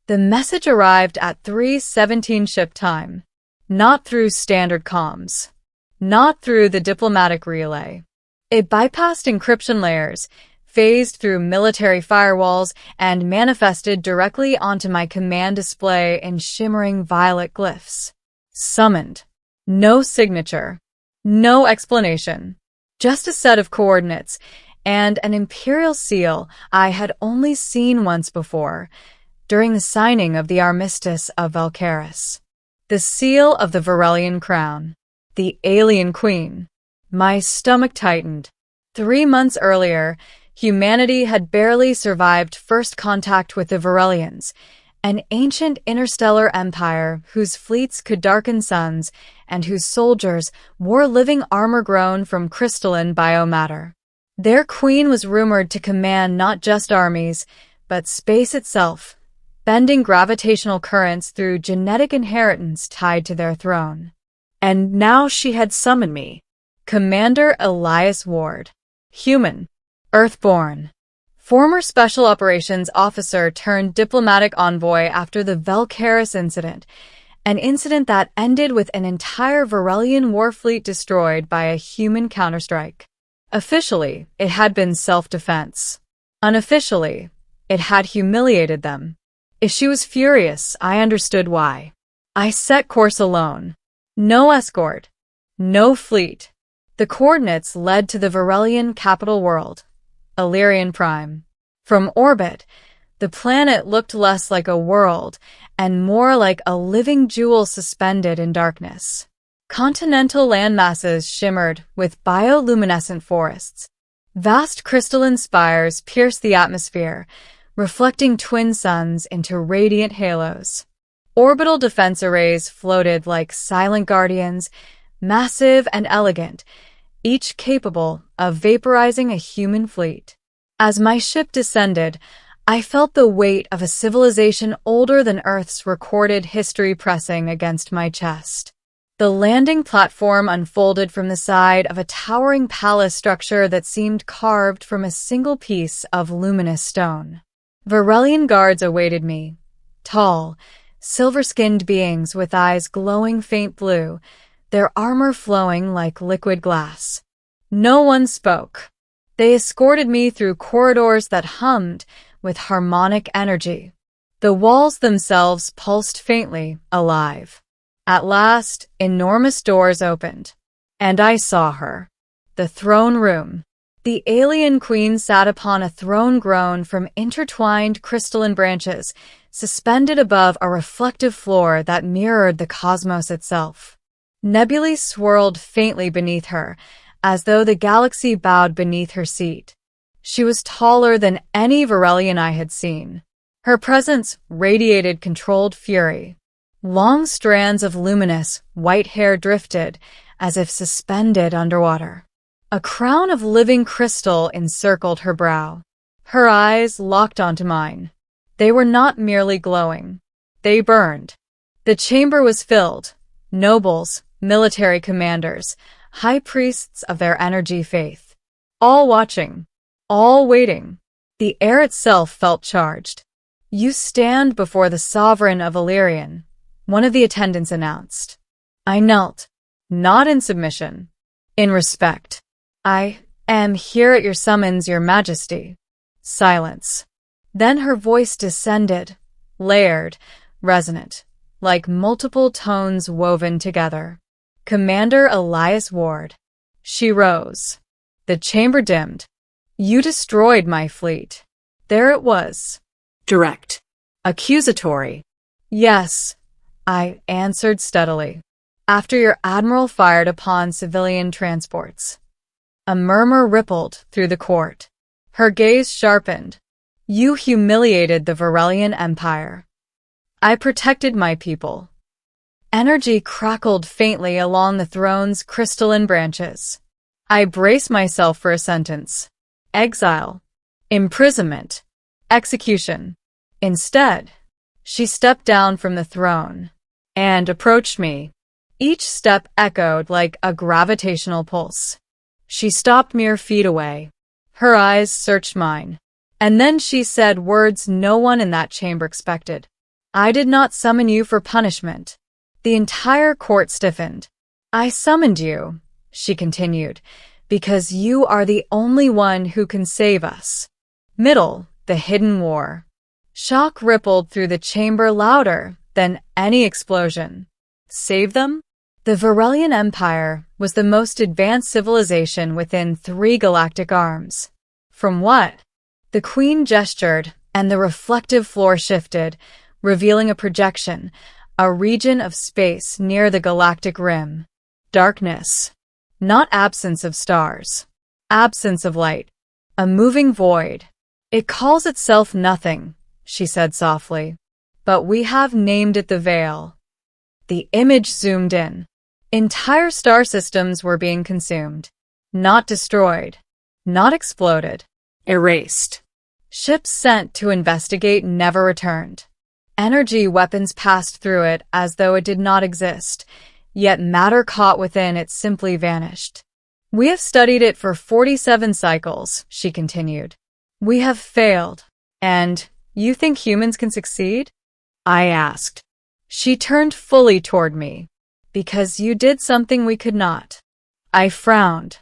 The message arrived at 3:17 ship time. Not through standard comms. Not through the diplomatic relay. It bypassed encryption layers, phased through military firewalls, and manifested directly onto my command display in shimmering violet glyphs. Summoned. No signature. No explanation. Just a set of coordinates and an imperial seal I had only seen once before, during the signing of the Armistice of Valkyris. The seal of the Virellian crown. The alien queen. My stomach tightened. 3 months earlier, humanity had barely survived first contact with the Virellians, an ancient interstellar empire whose fleets could darken suns and whose soldiers wore living armor grown from crystalline biomatter. Their queen was rumored to command not just armies, but space itself, bending gravitational currents through genetic inheritance tied to their throne. And now she had summoned me. Commander Elias Ward. Human. Earthborn. Former Special Operations Officer turned diplomatic envoy after the Valkyris incident, an incident that ended with an entire Virellian war fleet destroyed by a human counterstrike. Officially, it had been self-defense. Unofficially, it had humiliated them. If she was furious, I understood why. I set course alone. No escort. No fleet. The coordinates led to the Virellian capital world, Illyrian Prime. From orbit, the planet looked less like a world and more like a living jewel suspended in darkness. Continental landmasses shimmered with bioluminescent forests. Vast crystalline spires pierced the atmosphere, reflecting twin suns into radiant halos. Orbital defense arrays floated like silent guardians, massive and elegant, each capable of vaporizing a human fleet. As my ship descended, I felt the weight of a civilization older than Earth's recorded history pressing against my chest. The landing platform unfolded from the side of a towering palace structure that seemed carved from a single piece of luminous stone. Virellian guards awaited me, tall, silver-skinned beings with eyes glowing faint blue, their armor flowing like liquid glass. No one spoke. They escorted me through corridors that hummed with harmonic energy. The walls themselves pulsed faintly, alive. At last, enormous doors opened, and I saw her. The throne room. The alien queen sat upon a throne grown from intertwined crystalline branches, suspended above a reflective floor that mirrored the cosmos itself. Nebulae swirled faintly beneath her, as though the galaxy bowed beneath her seat. She was taller than any Virellian I had seen. Her presence radiated controlled fury. Long strands of luminous, white hair drifted, as if suspended underwater. A crown of living crystal encircled her brow. Her eyes locked onto mine. They were not merely glowing. They burned. The chamber was filled. Nobles, military commanders, high priests of their energy faith. All watching. All waiting. The air itself felt charged. "You stand before the sovereign of Illyrian," one of the attendants announced. I knelt, not in submission, in respect. "I am here at your summons, your majesty." Silence. Then her voice descended, layered, resonant, like multiple tones woven together. "Commander Elias Ward." She rose. The chamber dimmed. "You destroyed my fleet." There it was. Direct. Accusatory. "Yes," I answered steadily. "After your admiral fired upon civilian transports." A murmur rippled through the court. Her gaze sharpened. "You humiliated the Virellian Empire." "I protected my people." Energy crackled faintly along the throne's crystalline branches. I braced myself for a sentence. Exile. Imprisonment. Execution. Instead, she stepped down from the throne and approached me. Each step echoed like a gravitational pulse. She stopped mere feet away. Her eyes searched mine. And then she said words no one in that chamber expected. I did not summon you for punishment. The entire court stiffened. I summoned you, she continued, because you are the only one who can save us. Middle, the hidden war. Shock rippled through the chamber louder than any explosion. Save them? The Virellian Empire was the most advanced civilization within 3 galactic arms. From what? The Queen gestured, and the reflective floor shifted, revealing a projection, a region of space near the galactic rim. Darkness. Not absence of stars. Absence of light. A moving void. It calls itself nothing, she said softly. But we have named it the Veil. The image zoomed in. Entire star systems were being consumed. Not destroyed. Not exploded. Erased. Ships sent to investigate never returned. Energy weapons passed through it as though it did not exist, yet matter caught within it simply vanished. We have studied it for 47 cycles, she continued. We have failed. And you think humans can succeed? I asked. She turned fully toward me. Because you did something we could not. I frowned.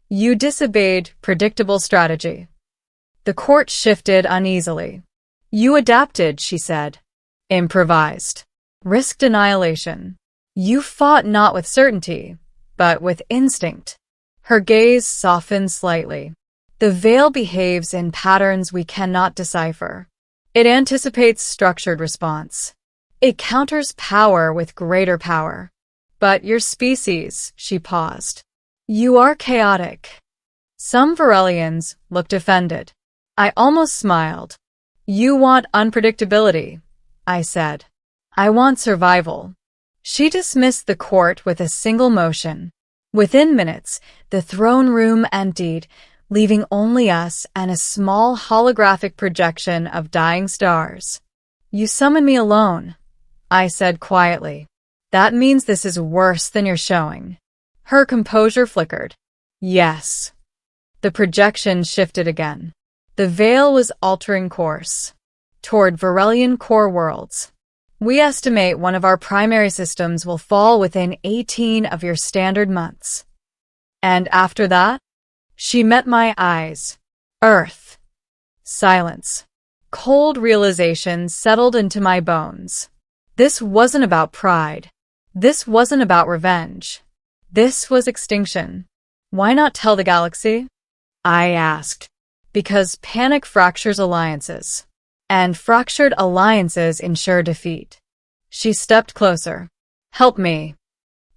You disobeyed predictable strategy. The court shifted uneasily. You adapted, she said. Improvised. Risked annihilation. You fought not with certainty, but with instinct. Her gaze softened slightly. The veil behaves in patterns we cannot decipher. It anticipates structured response. It counters power with greater power. But your species, she paused. You are chaotic. Some Virellians looked offended. I almost smiled. You want unpredictability, I said. I want survival. She dismissed the court with a single motion. Within minutes, the throne room emptied, leaving only us and a small holographic projection of dying stars. You summon me alone, I said quietly. That means this is worse than you're showing. Her composure flickered. Yes. The projection shifted again. The veil was altering course. Toward Virellian core worlds. We estimate one of our primary systems will fall within 18 of your standard months. And after that? She met my eyes. Earth. Silence. Cold realization settled into my bones. This wasn't about pride. This wasn't about revenge. This was extinction. Why not tell the galaxy? I asked. Because panic fractures alliances. And fractured alliances ensure defeat. She stepped closer. Help me.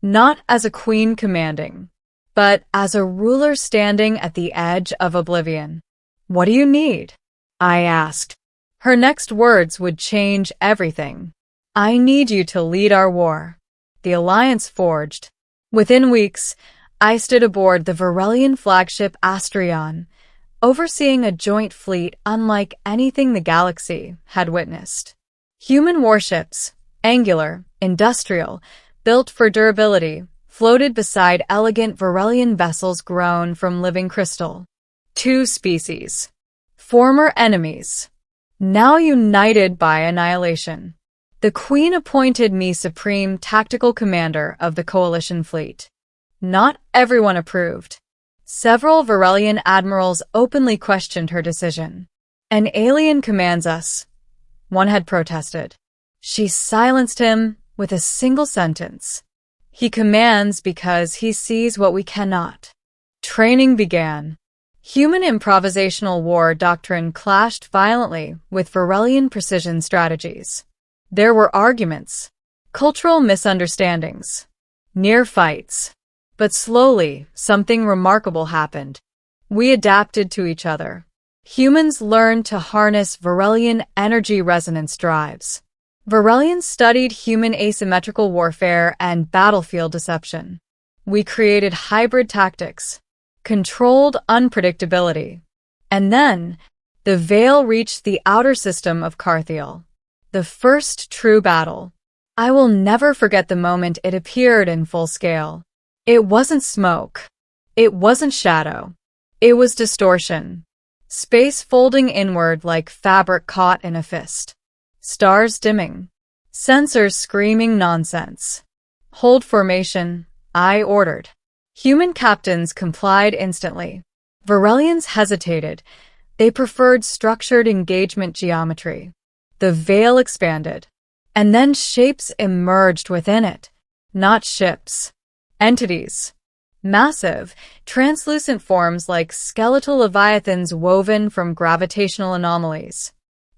Not as a queen commanding, but as a ruler standing at the edge of oblivion. What do you need? I asked. Her next words would change everything. I need you to lead our war. The alliance forged. Within weeks, I stood aboard the Virellian flagship Astrion, overseeing a joint fleet unlike anything the galaxy had witnessed. Human warships, angular, industrial, built for durability, floated beside elegant Virellian vessels grown from living crystal. 2 species. Former enemies. Now united by annihilation. The Queen appointed me supreme tactical commander of the coalition fleet. Not everyone approved. Several Virellian admirals openly questioned her decision. An alien commands us, one had protested. She silenced him with a single sentence. He commands because he sees what we cannot. Training began. Human improvisational war doctrine clashed violently with Virellian precision strategies. There were arguments, cultural misunderstandings, near fights. But slowly, something remarkable happened. We adapted to each other. Humans learned to harness Virellian energy resonance drives. Virellians studied human asymmetrical warfare and battlefield deception. We created hybrid tactics, controlled unpredictability. And then, the veil reached the outer system of Carthiel. The first true battle. I will never forget the moment it appeared in full scale. It wasn't smoke. It wasn't shadow. It was distortion. Space folding inward like fabric caught in a fist. Stars dimming. Sensors screaming nonsense. Hold formation, I ordered. Human captains complied instantly. Virellians hesitated. They preferred structured engagement geometry. The veil expanded, and then shapes emerged within it. Not ships. Entities. Massive, translucent forms like skeletal leviathans woven from gravitational anomalies.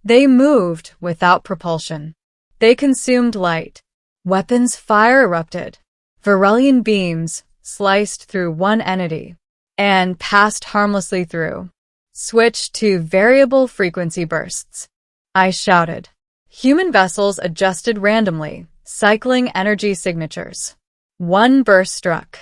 They moved without propulsion. They consumed light. Weapons fire erupted. Virellian beams sliced through one entity and passed harmlessly through. Switched to variable frequency bursts. I shouted. Human vessels adjusted randomly, cycling energy signatures. One burst struck.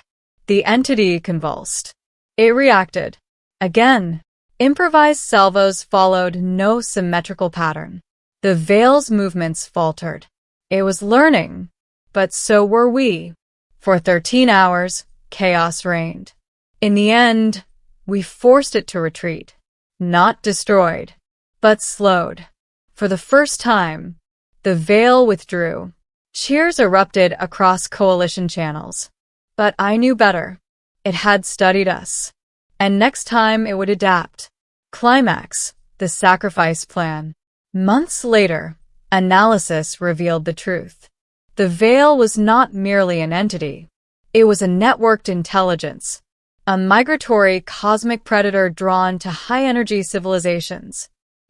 The entity convulsed. It reacted. Again. Improvised salvos followed no symmetrical pattern. The veil's movements faltered. It was learning, but so were we. For 13 hours, chaos reigned. In the end, we forced it to retreat. Not destroyed, but slowed. For the first time, the veil withdrew. Cheers erupted across coalition channels. But I knew better. It had studied us. And next time it would adapt. Climax, the sacrifice plan. Months later, analysis revealed the truth. The veil was not merely an entity. It was a networked intelligence. A migratory cosmic predator drawn to high-energy civilizations.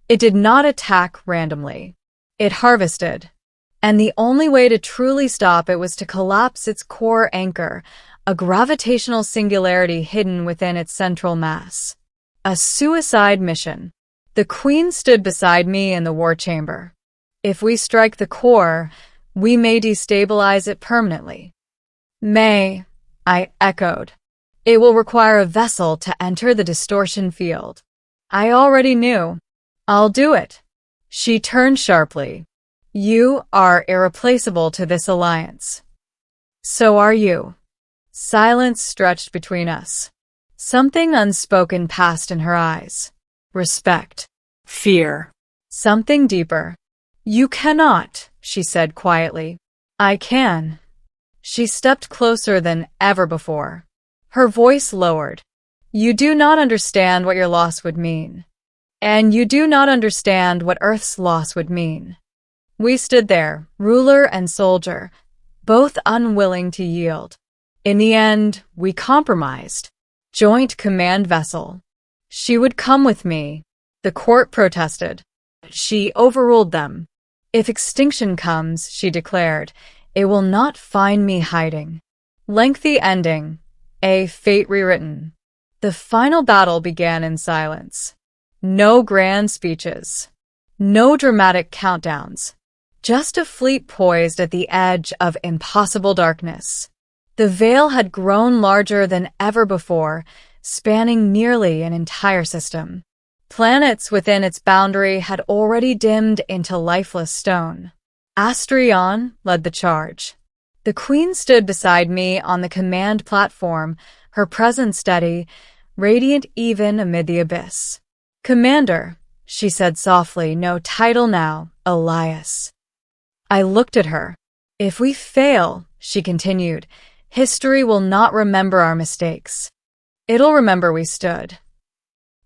It did not attack randomly. It harvested. And the only way to truly stop it was to collapse its core anchor, a gravitational singularity hidden within its central mass. A suicide mission. The Queen stood beside me in the war chamber. If we strike the core, we may destabilize it permanently. May, I echoed. It will require a vessel to enter the distortion field. I already knew. I'll do it. She turned sharply. You are irreplaceable to this alliance. So are you. Silence stretched between us. Something unspoken passed in her eyes. Respect. Fear. Something deeper. You cannot, she said quietly. I can. She stepped closer than ever before. Her voice lowered. You do not understand what your loss would mean. And you do not understand what Earth's loss would mean. We stood there, ruler and soldier, both unwilling to yield. In the end, we compromised. Joint command vessel. She would come with me. The court protested. She overruled them. If extinction comes, she declared, it will not find me hiding. Lengthy ending. A fate rewritten. The final battle began in silence. No grand speeches. No dramatic countdowns. Just a fleet poised at the edge of impossible darkness. The veil had grown larger than ever before, spanning nearly an entire system. Planets within its boundary had already dimmed into lifeless stone. Astrion led the charge. The Queen stood beside me on the command platform, her presence steady, radiant even amid the abyss. Commander, she said softly, no title now, Elias. I looked at her. If we fail, she continued, history will not remember our mistakes. It'll remember we stood.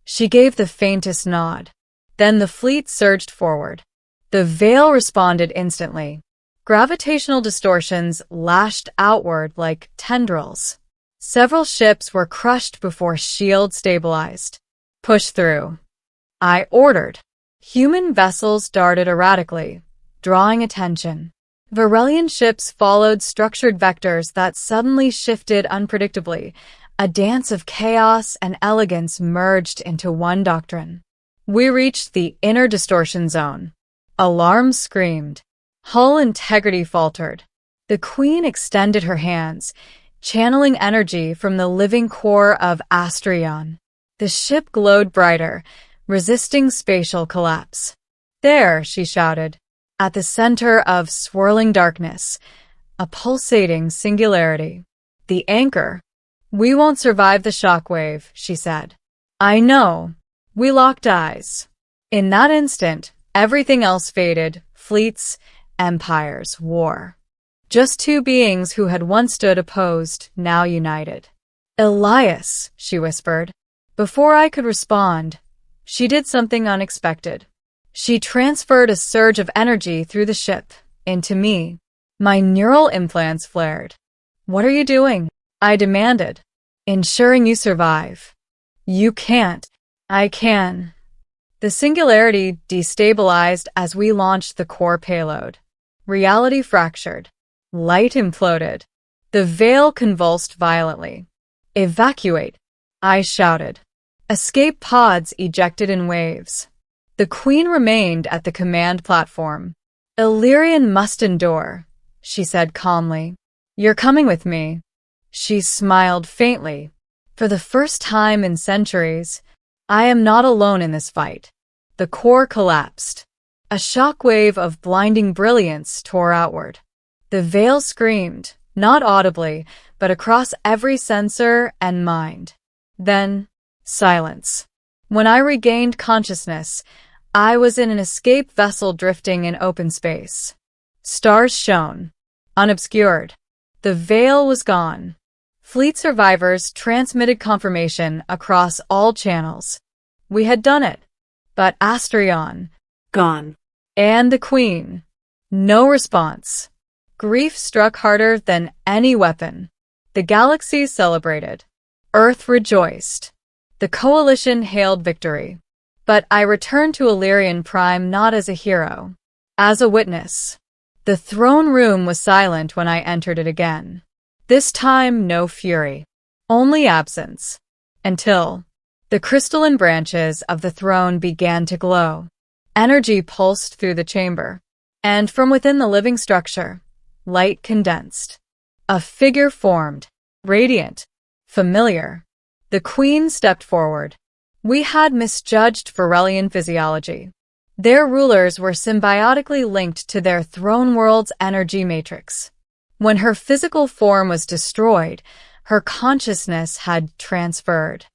She gave the faintest nod. Then the fleet surged forward. The veil responded instantly. Gravitational distortions lashed outward like tendrils. Several ships were crushed before shields stabilized. Push through. I ordered. Human vessels darted erratically, drawing attention. Virellian ships followed structured vectors that suddenly shifted unpredictably. A dance of chaos and elegance merged into one doctrine. We reached the inner distortion zone. Alarms screamed. Hull integrity faltered. The Queen extended her hands, channeling energy from the living core of Astrion. The ship glowed brighter, resisting spatial collapse. There, she shouted, at the center of swirling darkness, a pulsating singularity. The anchor. We won't survive the shockwave, she said. I know. We locked eyes. In that instant, everything else faded, fleets, empires, war. Just two beings who had once stood opposed, now united. Elias, she whispered. Before I could respond, she did something unexpected. She transferred a surge of energy through the ship, into me. My neural implants flared. What are you doing? I demanded. Ensuring you survive. You can't. I can. The singularity destabilized as we launched the core payload. Reality fractured. Light imploded. The veil convulsed violently. Evacuate, I shouted. Escape pods ejected in waves. The Queen remained at the command platform. Illyrian must endure, she said calmly. You're coming with me. She smiled faintly. For the first time in centuries, I am not alone in this fight. The core collapsed. A shockwave of blinding brilliance tore outward. The veil screamed, not audibly, but across every sensor and mind. Then, silence. When I regained consciousness, I was in an escape vessel drifting in open space. Stars shone, unobscured. The veil was gone. Fleet survivors transmitted confirmation across all channels. We had done it. But Astrion, gone. And the Queen, no response. Grief struck harder than any weapon. The galaxy celebrated. Earth rejoiced. The coalition hailed victory. But I returned to Illyrian Prime not as a hero, as a witness. The throne room was silent when I entered it again. This time, no fury, only absence. Until the crystalline branches of the throne began to glow. Energy pulsed through the chamber. And from within the living structure, light condensed. A figure formed, radiant, familiar. The Queen stepped forward. We had misjudged Virellian physiology. Their rulers were symbiotically linked to their throne world's energy matrix. When her physical form was destroyed, her consciousness had transferred.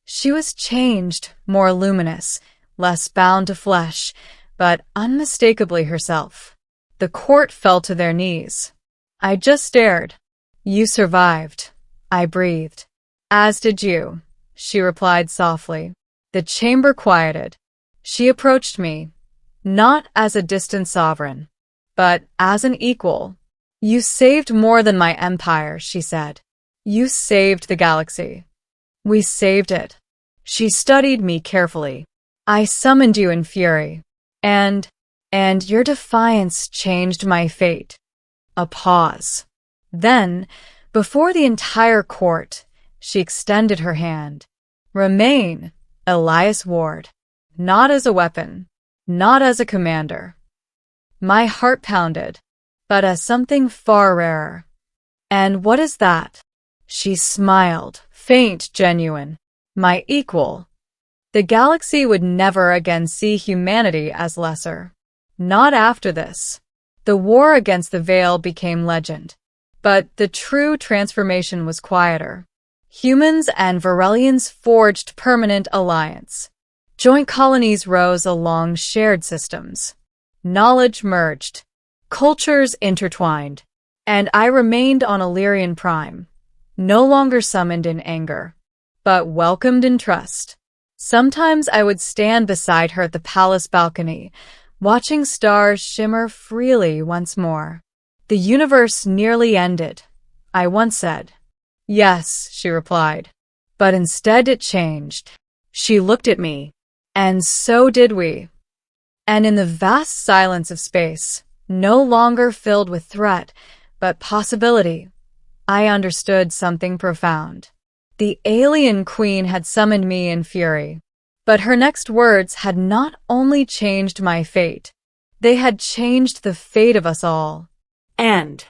She was changed, more luminous, less bound to flesh, but unmistakably herself. The court fell to their knees. I just stared. You survived, I breathed. As did you, she replied softly. The chamber quieted. She approached me, not as a distant sovereign, but as an equal. You saved more than my empire, she said. You saved the galaxy. We saved it. She studied me carefully. I summoned you in fury. And your defiance changed my fate. A pause. Then, before the entire court, she extended her hand. Remain, Elias Ward. Not as a weapon, not as a commander. My heart pounded, but as something far rarer. And what is that? She smiled, faint, genuine. My equal. The galaxy would never again see humanity as lesser. Not after this. The war against the Veil became legend. But the true transformation was quieter. Humans and Virellians forged permanent alliance. Joint colonies rose along shared systems. Knowledge merged. Cultures intertwined. And I remained on Illyrian Prime, no longer summoned in anger, but welcomed in trust. Sometimes I would stand beside her at the palace balcony, watching stars shimmer freely once more. The universe nearly ended, I once said. Yes, she replied. But instead it changed. She looked at me. And so did we. And in the vast silence of space, no longer filled with threat, but possibility, I understood something profound. The alien queen had summoned me in fury. But her next words had not only changed my fate, they had changed the fate of us all. And